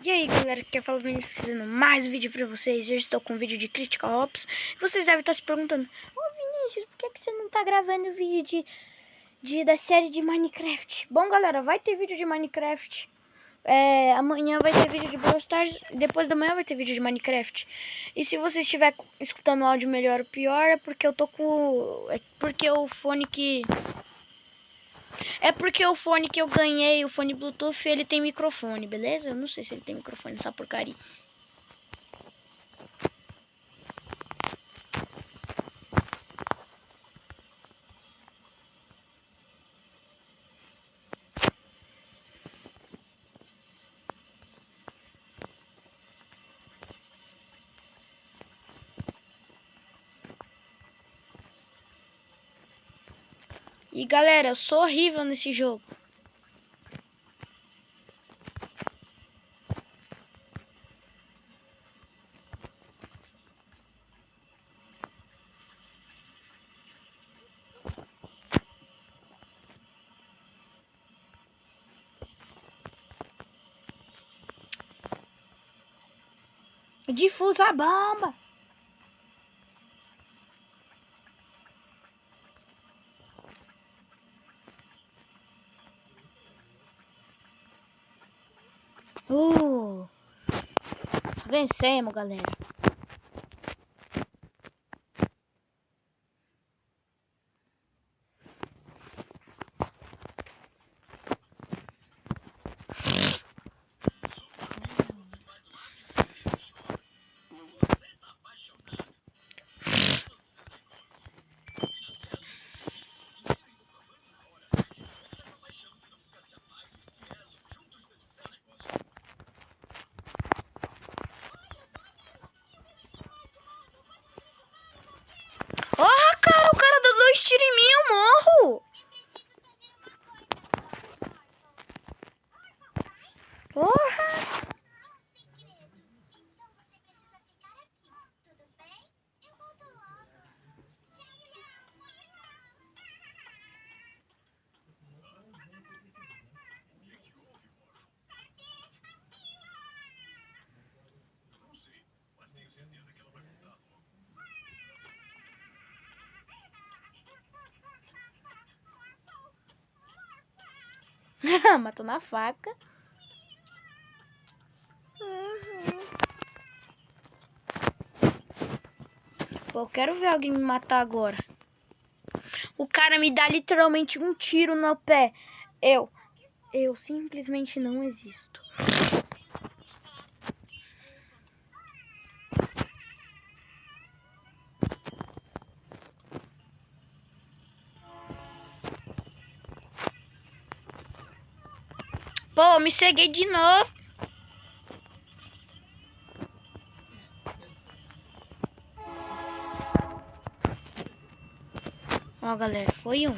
E aí galera, que fala Vinícius fazendo mais vídeo pra vocês. Eu estou com um vídeo de Critical Ops. Vocês devem estar se perguntando: Vinícius, por que você não tá gravando vídeo da série de Minecraft? Bom galera, vai ter vídeo de Minecraft. Amanhã vai ter vídeo de Brawl Stars. Depois da manhã vai ter vídeo de Minecraft. E se você estiver escutando o áudio melhor ou pior, é porque eu tô com... É porque o fone que eu ganhei, o fone Bluetooth, ele tem microfone, beleza? Eu não sei se ele tem microfone, essa porcaria. E galera, eu sou horrível nesse jogo. Difusa a bomba. Vencemos, galera. Cara, o cara deu 2 tiros em mim, eu morro. Porra. Matou na faca. Pô, eu quero ver alguém me matar agora. O cara me dá literalmente um tiro no pé. Eu simplesmente não existo. Pô, me ceguei de novo. Ó, galera, foi um.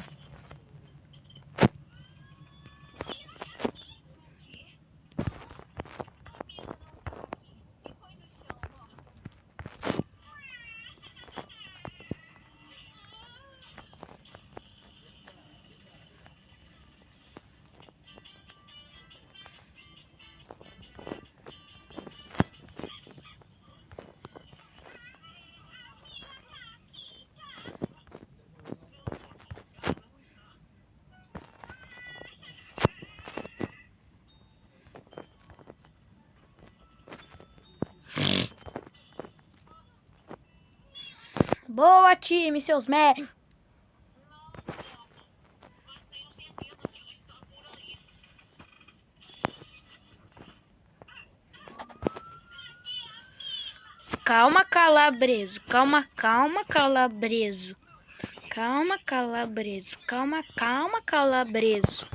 Boa, time, seus merda. Calma, calabreso. Calma, calabreso. Calma, calabreso. Calma, calabreso.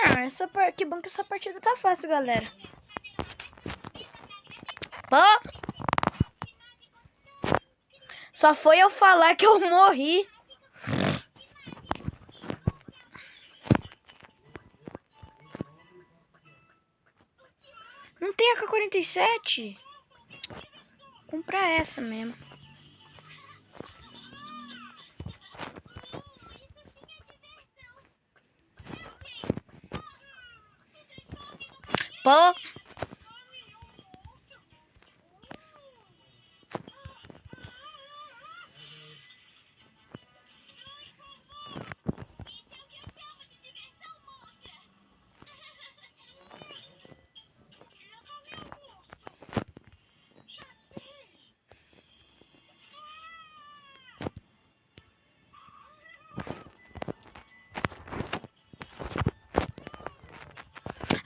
Ah, que bom que essa partida tá fácil, galera. Pô! Só foi eu falar que eu morri. Não tem AK-47? Comprar essa mesmo. Pô!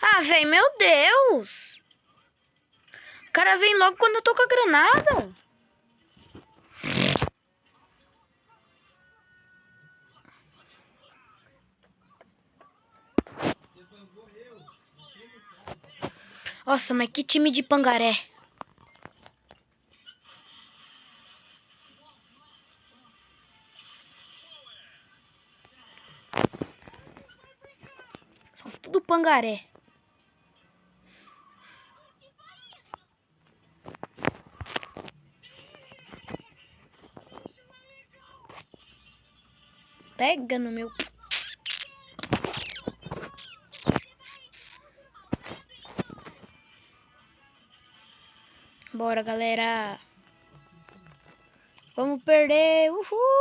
Ah, velho, meu Deus! O cara vem logo quando eu tô com a granada. Nossa, mas que time de pangaré. São tudo pangaré. Pega no meu... Bora, galera. Vamos perder. Uhul.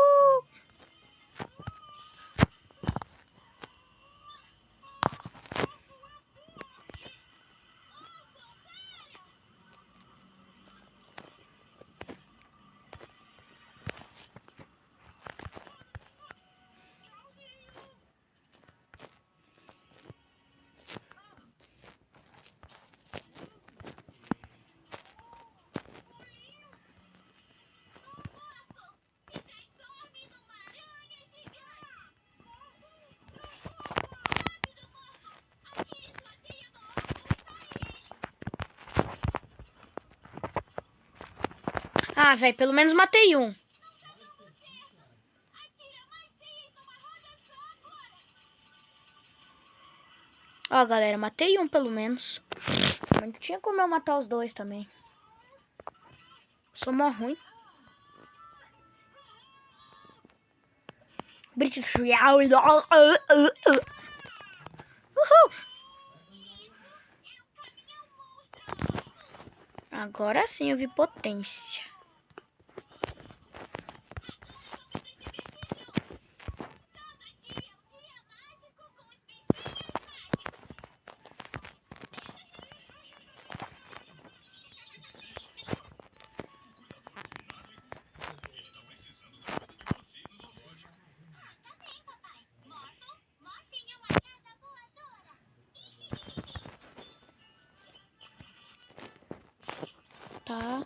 Ah, velho, pelo menos matei um. Ó, galera, matei um pelo menos. Mas não tinha como eu matar os dois também. Sou mó ruim. British Real. Uhul. Agora sim eu vi potência. Tá.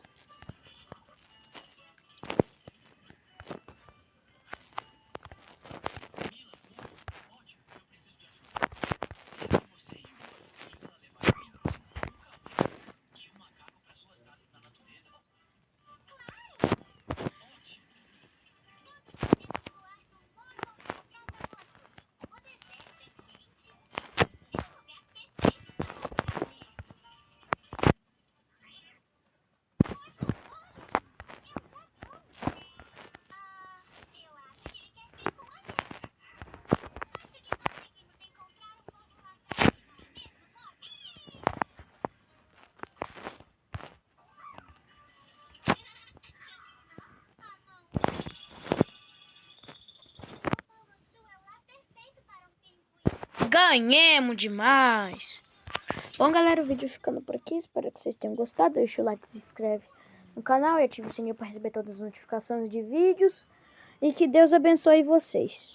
Ganhemos demais. Bom, galera, o vídeo ficando por aqui. Espero que vocês tenham gostado. Deixa o like, se inscreve no canal e ativa o sininho para receber todas as notificações de vídeos. E que Deus abençoe vocês.